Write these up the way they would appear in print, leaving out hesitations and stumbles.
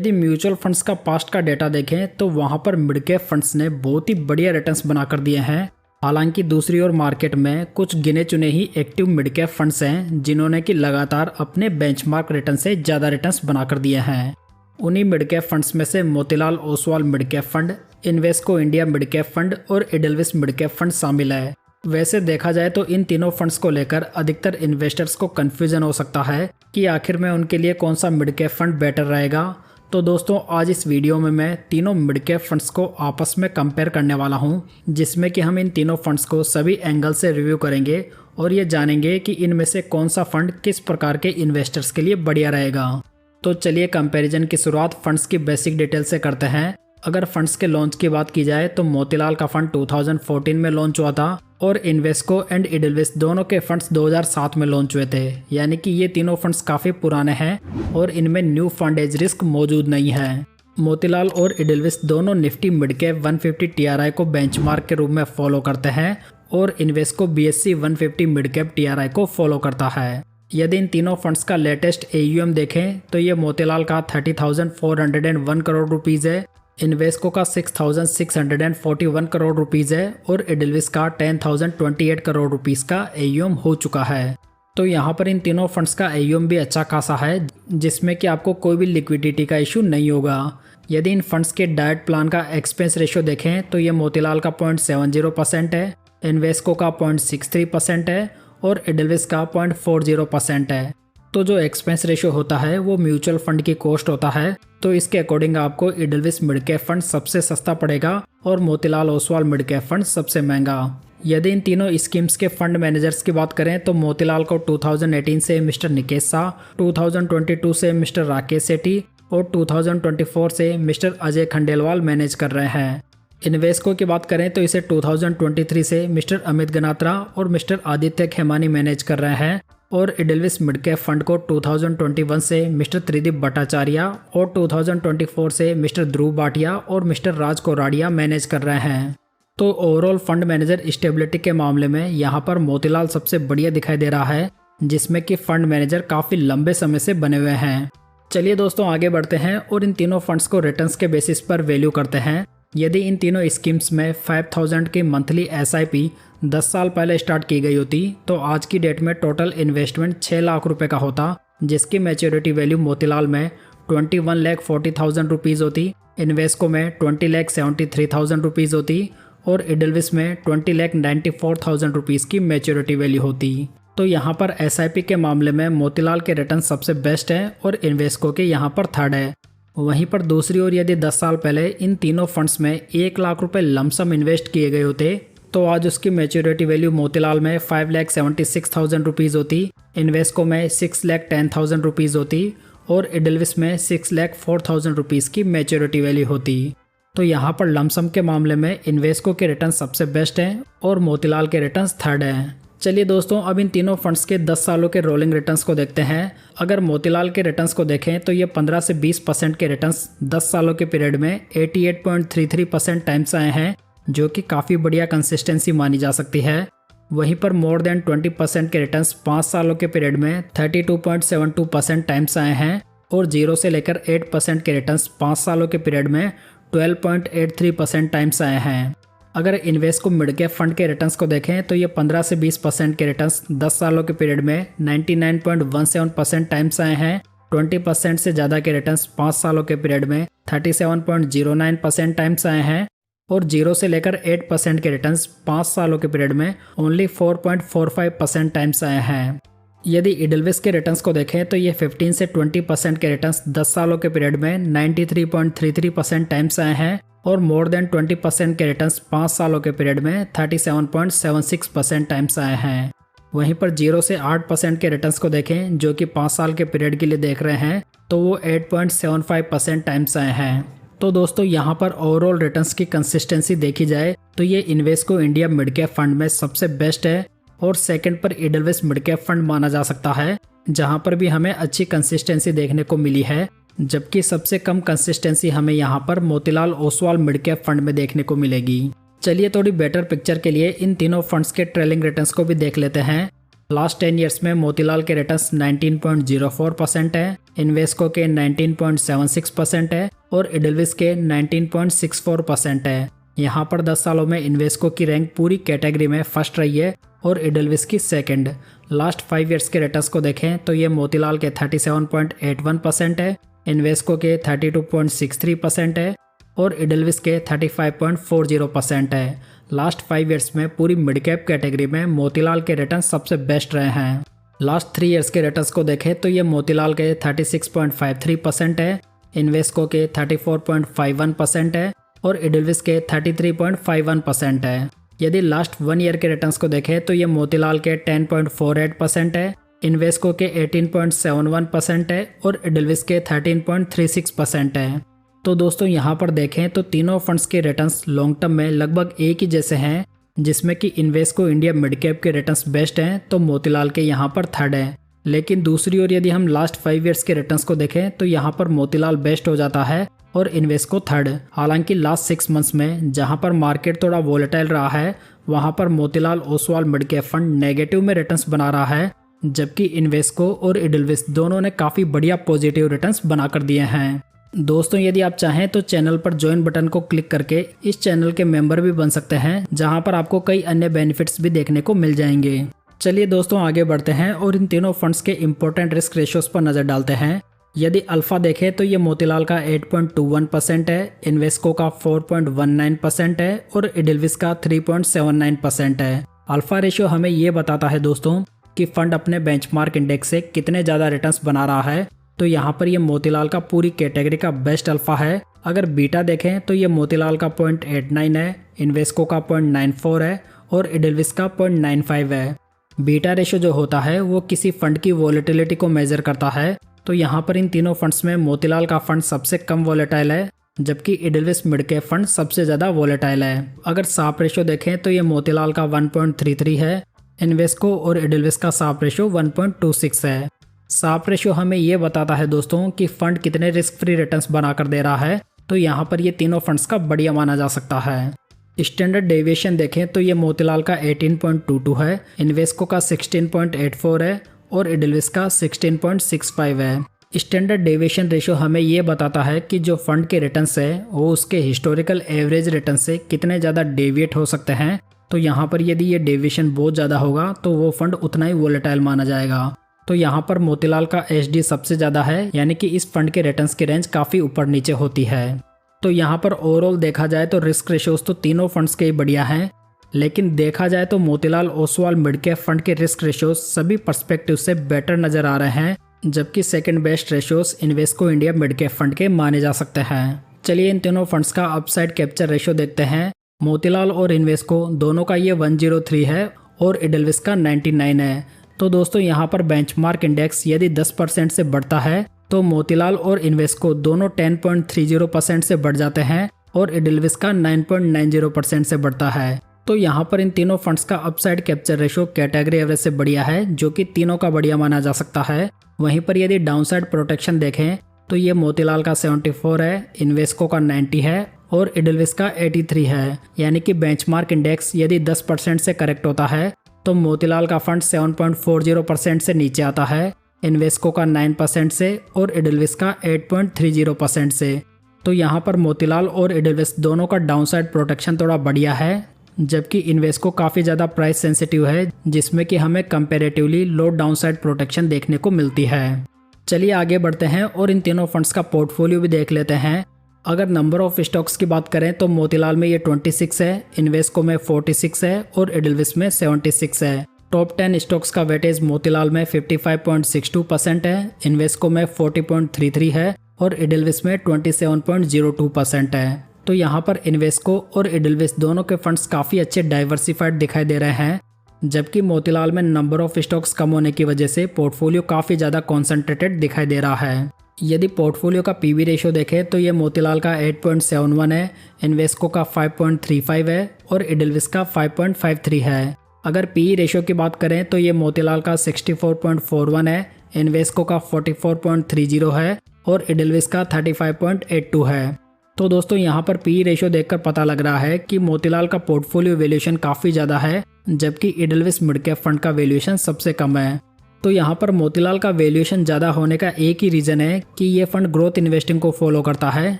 यदि mutual funds का past का डेटा देखें तो वहां पर मिड कैप फंड्स ने बहुत ही बढ़िया रिटर्न्स बनाकर दिए हैं। हालांकि दूसरी ओर मार्केट में कुछ गिने चुने ही एक्टिव मिड कैप फंड्स हैं जिन्होंने कि लगातार अपने बेंचमार्क रिटर्न से ज़्यादा रिटर्न्स बनाकर दिए हैं। उन्हीं मिड कैप फंड्स में से Motilal Oswal mid cap fund, Invesco India mid cap fund और एडलविस मिड कैप फंड शामिल है। वैसे देखा जाए तो इन तीनों फंड्स को लेकर अधिकतर इन्वेस्टर्स को कंफ्यूजन हो सकता है कि आखिर में उनके लिए कौन सा मिड कैप फंड बेटर रहेगा। तो दोस्तों आज इस वीडियो में मैं तीनों मिड कैप फंड्स को आपस में कंपेयर करने वाला हूं, जिसमें कि हम इन तीनों फंड्स को सभी एंगल से रिव्यू करेंगे और ये जानेंगे कि इनमें से कौन सा फंड किस प्रकार के इन्वेस्टर्स के लिए बढ़िया रहेगा। तो चलिए कंपैरिजन की शुरुआत फंड्स की बेसिक डिटेल से करते हैं। अगर फंड्स के लॉन्च की बात की जाए तो मोतीलाल का फंड 2014 में लॉन्च हुआ था और इन्वेस्को एंड एडलविस दोनों के फंड्स 2007 में लॉन्च हुए थे। यानी कि ये तीनों फंड्स काफ़ी पुराने हैं और इनमें न्यू फंड एज रिस्क मौजूद नहीं है। मोतीलाल और एडलविस दोनों निफ्टी मिड कैप 150 टीआरआई को बेंचमार्क के रूप में फॉलो करते हैं और Invesco BSE 150 mid cap TRI को फॉलो करता है। यदि इन तीनों फंड्स का लेटेस्ट AUM देखें तो ये मोतीलाल का 30,401 करोड़ रुपीज़ है, इन्वेस्को का 6,641 करोड़ रुपीज़ है और एडलविस का 10,028 करोड़ रुपीज़ का AUM हो चुका है। तो यहाँ पर इन तीनों फंड्स का AUM भी अच्छा खासा है, जिसमें कि आपको कोई भी लिक्विडिटी का इशू नहीं होगा। यदि इन फंड्स के डाइट प्लान का एक्सपेंस रेशियो देखें तो ये मोतीलाल का 0.70% है, इन्वेस्को का 0.63% है और एडलविस का 0.40% है। तो जो एक्सपेंस रेशियो होता है वो म्यूचुअल फंड की कॉस्ट होता है, तो इसके अकॉर्डिंग आपको एडलविस मिड कैप फंड सबसे सस्ता पड़ेगा और Motilal Oswal mid cap fund सबसे महंगा। यदि इन तीनों स्कीम्स के फंड मैनेजर्स की बात करें तो मोतीलाल को 2018 से मिस्टर निकेश शाह, 2022 से मिस्टर राकेश सेठी और 2024 से मिस्टर अजय खंडेलवाल मैनेज कर रहे हैं। इन्वेस्को की बात करें तो इसे 2023 से मिस्टर अमित गनात्रा और मिस्टर आदित्य खेमानी मैनेज कर रहे हैं और एडलविस मिड कैप फंड को 2021 से मिस्टर त्रिदीप भट्टाचार्य और 2024 से मिस्टर ध्रुव भाटिया और मिस्टर राज कोराडिया मैनेज कर रहे हैं। तो ओवरऑल फंड मैनेजर स्टेबिलिटी के मामले में यहाँ पर मोतीलाल सबसे बढ़िया दिखाई दे रहा है, जिसमें कि फंड मैनेजर काफ़ी लंबे समय से बने हुए हैं। चलिए दोस्तों आगे बढ़ते हैं और इन तीनों फंड्स को रिटर्न्स के बेसिस पर वैल्यू करते हैं। यदि इन तीनों स्कीम्स में 5,000 की मंथली SIP 10 साल पहले स्टार्ट की गई होती तो आज की डेट में टोटल इन्वेस्टमेंट 6 लाख रुपए का होता, जिसकी मैच्योरिटी वैल्यू मोतीलाल में 21,40,000 रुपीज़ होती, इन्वेस्को में 20,73,000 रुपीज़ होती और एडलविस में 20,94,000 रुपीज़ की मैच्योरिटी वैल्यू होती। तो यहाँ पर SIP के मामले में मोतीलाल के रिटर्न सबसे बेस्ट है और इन्वेस्को के यहाँ पर थर्ड है। वहीं पर दूसरी ओर यदि 10 साल पहले इन तीनों फंड्स में 1 लाख रुपए लमसम इन्वेस्ट किए गए होते तो आज उसकी मैच्योरिटी वैल्यू मोतीलाल में 5,76,000 रुपीज़ होती, इन्वेस्को में 6,10,000 रुपीज़ होती और एडलविस में 6,04,000 रुपीज़ की मैच्योरिटी वैल्यू होती। तो यहाँ पर लमसम के मामले में इन्वेस्को के रिटर्न सबसे बेस्ट हैं और मोतीलाल के रिटर्न थर्ड हैं। चलिए दोस्तों अब इन तीनों फंड्स के 10 सालों के रोलिंग रिटर्न्स को देखते हैं। अगर मोतीलाल के रिटर्न्स को देखें तो ये 15 से 20% के रिटर्न्स 10 सालों के पीरियड में 88.33% टाइम्स आए हैं, जो कि काफ़ी बढ़िया कंसिस्टेंसी मानी जा सकती है। वहीं पर मोर देन 20% के रिटर्न्स 5 सालों के पीरियड में 32.72% टाइम्स आए हैं और 0 से लेकर 8% के रिटर्न्स 5 सालों के पीरियड में 12.83% टाइम्स आए हैं। अगर इन्वेस्को मिड कैप फंड के रिटर्न्स को देखें तो ये 15 से 20% के रिटर्न्स 10 सालों के पीरियड में 99.17% टाइम्स आए हैं, 20% से ज़्यादा के रिटर्न्स 5 सालों के पीरियड में 37.09% टाइम्स आए हैं और 0 से लेकर 8% के रिटर्न्स 5 सालों के पीरियड में ओनली 4.45% टाइम्स आए हैं। यदि एडलविस के रिटर्न्स को देखें तो ये 15 से 20% के रिटर्न्स 10 सालों के पीरियड में 93.33% टाइम्स आए हैं और मोर देन 20% के रिटर्न्स 5 सालों के पीरियड में 37.76% टाइम्स आए हैं। वहीं पर 0 से 8% के रिटर्न्स को देखें जो कि 5 साल के पीरियड के लिए देख रहे हैं तो वो 8.75% टाइम्स आए हैं। तो दोस्तों यहाँ पर ओवरऑल रिटर्न्स की कंसिस्टेंसी देखी जाए तो ये Invesco India mid cap fund में सबसे बेस्ट है और सेकंड पर एडलविस मिड कैप फंड माना जा सकता है, जहाँ पर भी हमें अच्छी कंसिस्टेंसी देखने को मिली है, जबकि सबसे कम कंसिस्टेंसी हमें यहाँ पर Motilal Oswal mid cap fund में देखने को मिलेगी। चलिए थोड़ी बेटर पिक्चर के लिए इन तीनों फंड्स के ट्रेलिंग रिटर्न्स को भी देख लेते हैं। लास्ट 10 ईयर्स में मोतीलाल के रिटर्न्स 19.04% है, इन्वेस्को के 19.76% है और एडेलविस के 19.64% है। यहाँ पर 10 सालों में इन्वेस्को की रैंक पूरी कैटेगरी में फर्स्ट रही है और एडेलविस की सेकंड। लास्ट 5 ईयर्स के रिटर्न्स को देखें तो ये मोतीलाल के 37.81% है, इन्वेस्को के 32.63% है और एडेलविस के 35.40% है। लास्ट 5 ईयर्स में पूरी मिड कैप कैटेगरी में मोतीलाल के रिटर्न सबसे बेस्ट रहे हैं। लास्ट 3 ईयर्स के रिटर्न्स को देखें तो ये मोतीलाल के 36.53% है, इन्वेस्को के 34.51% है और एडेलविस के 33.51% है। यदि लास्ट 1 ईयर के रिटर्न्स को देखें तो ये मोतीलाल के 10.48% है, इन्वेस्को के 18.71% है और एडेलविस के 13.36% है। तो दोस्तों यहाँ पर देखें तो तीनों फंड्स के रिटर्न्स लॉन्ग टर्म में लगभग एक ही जैसे हैं, जिसमें कि इन्वेस्को इंडिया मिड कैप के रिटर्न्स बेस्ट हैं तो मोतीलाल के यहाँ पर थर्ड है। लेकिन दूसरी ओर यदि हम लास्ट 5 ईयर्स के रिटर्न्स को देखें तो यहाँ पर मोतीलाल बेस्ट हो जाता है और इन्वेस्को थर्ड। हालांकि लास्ट 6 मंथ्स में जहाँ पर मार्केट थोड़ा वोलेटाइल रहा है वहाँ पर Motilal Oswal mid cap fund negative में रिटर्न्स बना रहा है, जबकि इन्वेस्को और एडेलविस दोनों ने काफ़ी बढ़िया पॉजिटिव रिटर्न्स बना कर दिए हैं। दोस्तों यदि आप चाहें तो चैनल पर ज्वाइन बटन को क्लिक करके इस चैनल के मेंबर भी बन सकते हैं, जहां पर आपको कई अन्य बेनिफिट्स भी देखने को मिल जाएंगे। चलिए दोस्तों आगे बढ़ते हैं और इन तीनों फंड्स के इंपॉर्टेंट रिस्क रेशियोज पर नजर डालते हैं। यदि अल्फा देखें तो ये मोतीलाल का 8.21% है, इन्वेस्को का 4.19% है और एडेलविस का 3.79% है। अल्फा रेशियो हमें ये बताता है दोस्तों कि फंड अपने बेंचमार्क इंडेक्स से कितने ज़्यादा रिटर्न्स बना रहा है। तो यहाँ पर ये मोतीलाल का पूरी कैटेगरी का बेस्ट अल्फा है। अगर बीटा देखें तो ये मोतीलाल का 0.89 है, इन्वेस्को का 0.94 है और एडेलविस का 0.95 है। बीटा रेशियो जो होता है वो किसी फंड की वॉलेटिलिटी को मेजर करता है। तो यहाँ पर इन तीनों फंड्स में मोतीलाल का फंड सबसे कम वॉलेटाइल है, जबकि एडेलविस मिड कैप फंड सबसे ज़्यादा वॉलेटाइल है। अगर साप रेशियो देखें तो ये मोतीलाल का 1.33 है, इन्वेस्को और एडेलविस का साप रेशियो 1.26 है। साप रेशियो हमें ये बताता है दोस्तों कि फंड कितने रिस्क फ्री रिटर्न्स बनाकर दे रहा है। तो यहाँ पर ये तीनों फंड्स का बढ़िया माना जा सकता है। स्टैंडर्ड डेविएशन देखें तो ये मोतीलाल का 18.22 है, इन्वेस्को का 16.84 है और एडेलविस का 16.65 है। स्टैंडर्ड डेविएशन रेशियो हमें ये बताता है कि जो फंड के रिटर्न्स है वो उसके हिस्टोरिकल एवरेज रिटर्न से कितने ज़्यादा डेविएट हो सकते हैं। तो यहाँ पर यदि ये डेविएशन बहुत ज़्यादा होगा तो वो फंड उतना ही वोलेटाइल माना जाएगा। तो यहाँ पर मोतीलाल का एचडी सबसे ज़्यादा है, यानी कि इस फंड के रिटर्न्स की रेंज काफ़ी ऊपर नीचे होती है। तो यहाँ पर ओवरऑल देखा जाए तो रिस्क रेशियोज तो तीनों फंड्स के ही बढ़िया हैं, लेकिन देखा जाए तो Motilal Oswal mid cap fund के रिस्क रेशियोज सभी पर्सपेक्टिव से बेटर नजर आ रहे हैं, जबकि second best ratios Invesco India mid cap fund के माने जा सकते हैं। चलिए इन तीनों फंड्स का अपसाइड कैप्चर रेशियो देखते हैं। मोतीलाल और इन्वेस्को दोनों का ये 103 है और एडेलविस का 99 है। तो दोस्तों यहाँ पर बेंचमार्क इंडेक्स यदि 10% से बढ़ता है तो मोतीलाल और इन्वेस्को दोनों 10.30% से बढ़ जाते हैं और एडेलविस का 9.90% से बढ़ता है। तो यहाँ पर इन तीनों फंड्स का upside capture ratio category average से बढ़िया है, जो कि तीनों का बढ़िया माना जा सकता है। वहीं पर यदि डाउनसाइड प्रोटेक्शन देखें तो ये मोतीलाल का 74 है, इन्वेस्को का 90 है और एडेलविस का 83 है। यानी कि बेंचमार्क इंडेक्स यदि 10% से करेक्ट होता है तो मोतीलाल का फंड 7.40% से नीचे आता है, इन्वेस्को का 9% से और एडेलविस का 8.30% से। तो यहाँ पर मोतीलाल और एडेलविस दोनों का डाउनसाइड प्रोटेक्शन थोड़ा बढ़िया है, जबकि इन्वेस्को काफ़ी ज़्यादा प्राइस सेंसिटिव है, जिसमें कि हमें कंपैरेटिवली लो डाउनसाइड प्रोटेक्शन देखने को मिलती है। चलिए आगे बढ़ते हैं और इन तीनों फंड्स का पोर्टफोलियो भी देख लेते हैं। अगर नंबर ऑफ स्टॉक्स की बात करें तो मोतीलाल में ये 26 है, इन्वेस्को में 46 है और एडेलविस में 76 है। टॉप 10 स्टॉक्स का वेटेज मोतीलाल में 55.62% है, इन्वेस्को में 40.33 है और एडेलविस में 27.02% है। तो यहाँ पर इन्वेस्को और एडेलविस दोनों के फंड्स काफ़ी अच्छे डाइवर्सिफाइड दिखाई दे रहे हैं, जबकि मोतीलाल में नंबर ऑफ स्टॉक्स कम होने की वजह से पोर्टफोलियो काफ़ी ज़्यादा कॉन्सेंट्रेटेड दिखाई दे रहा है। यदि पोर्टफोलियो का पीवी रेशियो देखें तो ये मोतीलाल का 8.71 है, इन्वेस्को का 5.35 है और एडेलविस का 5.53 है। अगर पीई रेशियो की बात करें तो ये मोतीलाल का 64.41 है, इन्वेस्को का 44.30 है और एडेलविस का 35.82 है। तो दोस्तों यहाँ पर पीई रेशियो देखकर पता लग रहा है कि मोतीलाल का पोर्टफोलियो वैल्यूएशन काफ़ी ज़्यादा है जबकि इडलविस मिड कैप फंड का वैल्यूएशन सबसे कम है। तो यहाँ पर मोतीलाल का वैल्यूएशन ज़्यादा होने का एक ही रीज़न है कि ये फंड ग्रोथ इन्वेस्टिंग को फॉलो करता है,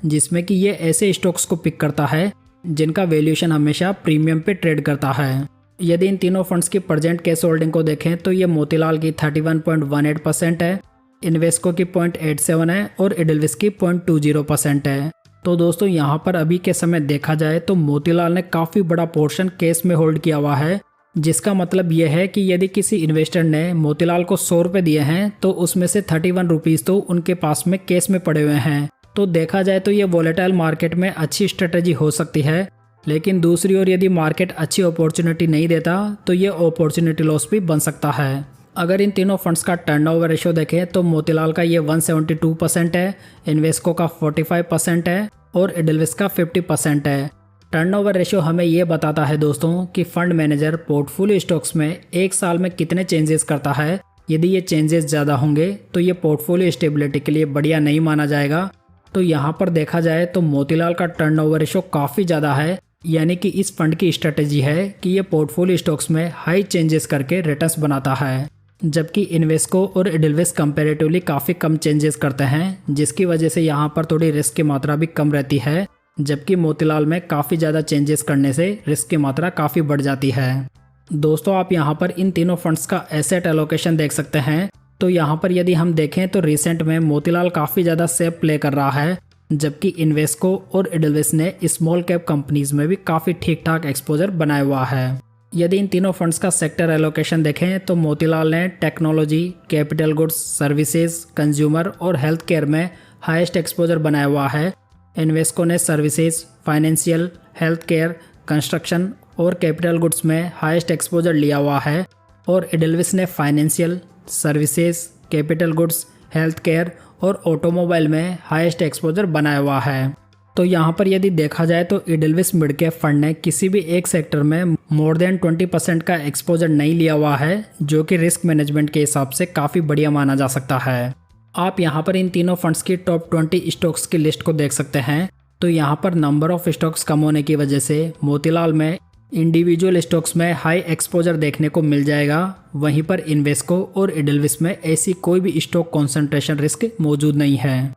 जिसमें कि ये ऐसे स्टॉक्स को पिक करता है जिनका वैल्यूएशन हमेशा प्रीमियम पे ट्रेड करता है। यदि इन तीनों फंड्स की प्रेजेंट कैश होल्डिंग को देखें तो ये मोतीलाल की 31.18% है, इन्वेस्को की 0.87 है और इडलविस की 0.20% है। तो दोस्तों यहाँ पर अभी के समय देखा जाए तो मोतीलाल ने काफ़ी बड़ा पोर्शन कैश में होल्ड किया हुआ है, जिसका मतलब यह है कि यदि किसी इन्वेस्टर ने मोतीलाल को 100 रुपये दिए हैं तो उसमें से 31 रुपीज़ तो उनके पास में कैश में पड़े हुए हैं। तो देखा जाए तो ये वोलेटाइल मार्केट में अच्छी स्ट्रेटजी हो सकती है, लेकिन दूसरी ओर यदि मार्केट अच्छी अपॉर्चुनिटी नहीं देता तो ये अपॉर्चुनिटी लॉस भी बन सकता है। अगर इन तीनों फंड्स का टर्नओवर रेशियो देखें तो मोतीलाल का ये 172% है, इन्वेस्को का 45% है और इडलविस का 50% है। टर्नओवर रेशियो हमें ये बताता है दोस्तों कि फंड मैनेजर पोर्टफोलियो स्टॉक्स में एक साल में कितने चेंजेस करता है। यदि ये चेंजेस ज़्यादा होंगे तो ये पोर्टफोलियो स्टेबिलिटी के लिए बढ़िया नहीं माना जाएगा। तो यहाँ पर देखा जाए तो मोतीलाल का टर्नओवर रेशियो काफ़ी ज़्यादा है, यानी कि इस फंड की स्ट्रेटेजी है कि ये पोर्टफोलियो स्टॉक्स में हाई चेंजेस करके रिटर्न्स बनाता है, जबकि इन्वेस्को और इडलविस कंपैरेटिवली काफ़ी कम चेंजेस करते हैं, जिसकी वजह से यहाँ पर थोड़ी रिस्क की मात्रा भी कम रहती है, जबकि मोतीलाल में काफ़ी ज़्यादा चेंजेस करने से रिस्क की मात्रा काफ़ी बढ़ जाती है। दोस्तों आप यहाँ पर इन तीनों फंड्स का एसेट एलोकेशन देख सकते हैं। तो यहाँ पर यदि हम देखें तो रिसेंट में मोतीलाल काफ़ी ज़्यादा सेफ प्ले कर रहा है, जबकि इन्वेस्को और इडलविस ने स्मॉल कैप कंपनीज में भी काफ़ी ठीक ठाक एक्सपोजर बनाया हुआ है। यदि इन तीनों फंड्स का सेक्टर एलोकेशन देखें तो मोतीलाल ने technology, capital goods, services, consumer और हेल्थ केयर में हाईएस्ट एक्सपोजर बनाया हुआ है। इन्वेस्को ने services, financial, health care, construction और कैपिटल गुड्स में हाईएस्ट एक्सपोजर लिया हुआ है और इडलविस ने financial, services, capital goods, health care और ऑटोमोबाइल में हाईएस्ट एक्सपोजर बनाया हुआ है। तो यहाँ पर यदि देखा जाए तो इडलविस मिड कैप फंड ने किसी भी एक सेक्टर में मोर देन 20% का एक्सपोजर नहीं लिया हुआ है, जो कि रिस्क मैनेजमेंट के हिसाब से काफ़ी बढ़िया माना जा सकता है। आप यहाँ पर इन तीनों फंड्स की टॉप 20 स्टॉक्स की लिस्ट को देख सकते हैं। तो यहाँ पर नंबर ऑफ स्टॉक्स कम होने की वजह से मोतीलाल में इंडिविजुअल स्टॉक्स में हाई एक्सपोजर देखने को मिल जाएगा, वहीं पर इन्वेस्को और इडलविस में ऐसी कोई भी स्टॉक कॉन्सेंट्रेशन रिस्क मौजूद नहीं है।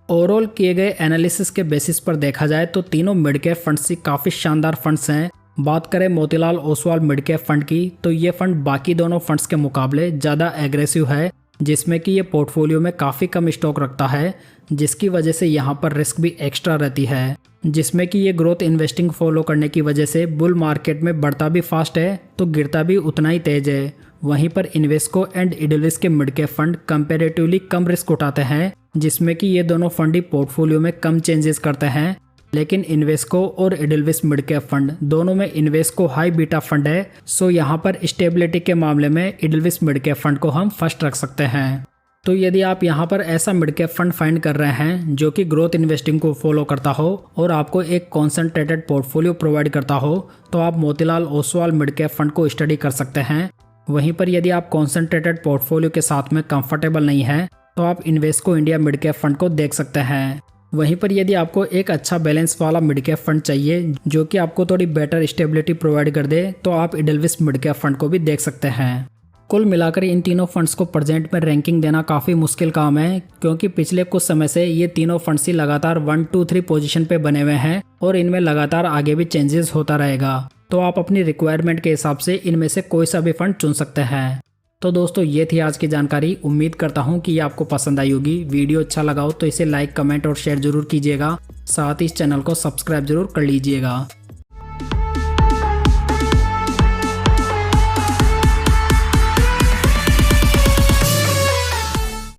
ओवरऑल किए गए एनालिसिस के बेसिस पर देखा जाए तो तीनों मिड कैप फंड्स ही काफ़ी शानदार फंड्स हैं। बात करें Motilal Oswal mid cap fund की तो ये फंड बाकी दोनों फंड्स के मुकाबले ज़्यादा एग्रेसिव है, जिसमें कि ये पोर्टफोलियो में काफ़ी कम स्टॉक रखता है, जिसकी वजह से यहाँ पर रिस्क भी एक्स्ट्रा रहती है, जिसमें कि ये ग्रोथ इन्वेस्टिंग फॉलो करने की वजह से बुल मार्केट में बढ़ता भी फास्ट है तो गिरता भी उतना ही तेज है। वहीं पर इन्वेस्को एंड इडलविस के मिड कैप फंड कंपैरेटिवली कम रिस्क उठाते हैं, जिसमें कि ये दोनों फंड ही पोर्टफोलियो में कम चेंजेस करते हैं। लेकिन इन्वेस्को और इडलविस मिड कैप फंड दोनों में इन्वेस्को हाई बीटा फंड है, सो यहाँ पर स्टेबिलिटी के मामले में इडलविस मिड कैप फंड को हम फर्स्ट रख सकते हैं। तो यदि आप यहाँ पर ऐसा मिड कैप फंड फाइंड कर रहे हैं जो कि ग्रोथ इन्वेस्टिंग को फॉलो करता हो और आपको एक कॉन्सेंट्रेटेड पोर्टफोलियो प्रोवाइड करता हो, तो आप Motilal Oswal mid cap fund को स्टडी कर सकते हैं। वहीं पर यदि आप कॉन्सेंट्रेटेड पोर्टफोलियो के साथ में कंफर्टेबल नहीं है तो आप Invesco India mid cap fund को देख सकते हैं। वहीं पर यदि आपको एक अच्छा बैलेंस वाला मिड कैप फंड चाहिए जो कि आपको थोड़ी बेटर स्टेबिलिटी प्रोवाइड कर दे, तो आप इडलविस मिड कैप फंड को भी देख सकते हैं। कुल मिलाकर इन तीनों फंड्स को प्रेजेंट में रैंकिंग देना काफ़ी मुश्किल काम है, क्योंकि पिछले कुछ समय से ये तीनों फंड्स ही लगातार 1, 2, 3 पोजीशन पे बने हुए हैं और इनमें लगातार आगे भी चेंजेस होता रहेगा। तो आप अपनी रिक्वायरमेंट के हिसाब से इनमें से कोई सा भी फंड चुन सकते हैं। तो दोस्तों ये थी आज की जानकारी। उम्मीद करता हूँ कि ये आपको पसंद आई होगी। वीडियो अच्छा लगा हो तो इसे लाइक, कमेंट और शेयर जरूर कीजिएगा। साथ ही इस चैनल को सब्सक्राइब जरूर कर लीजिएगा।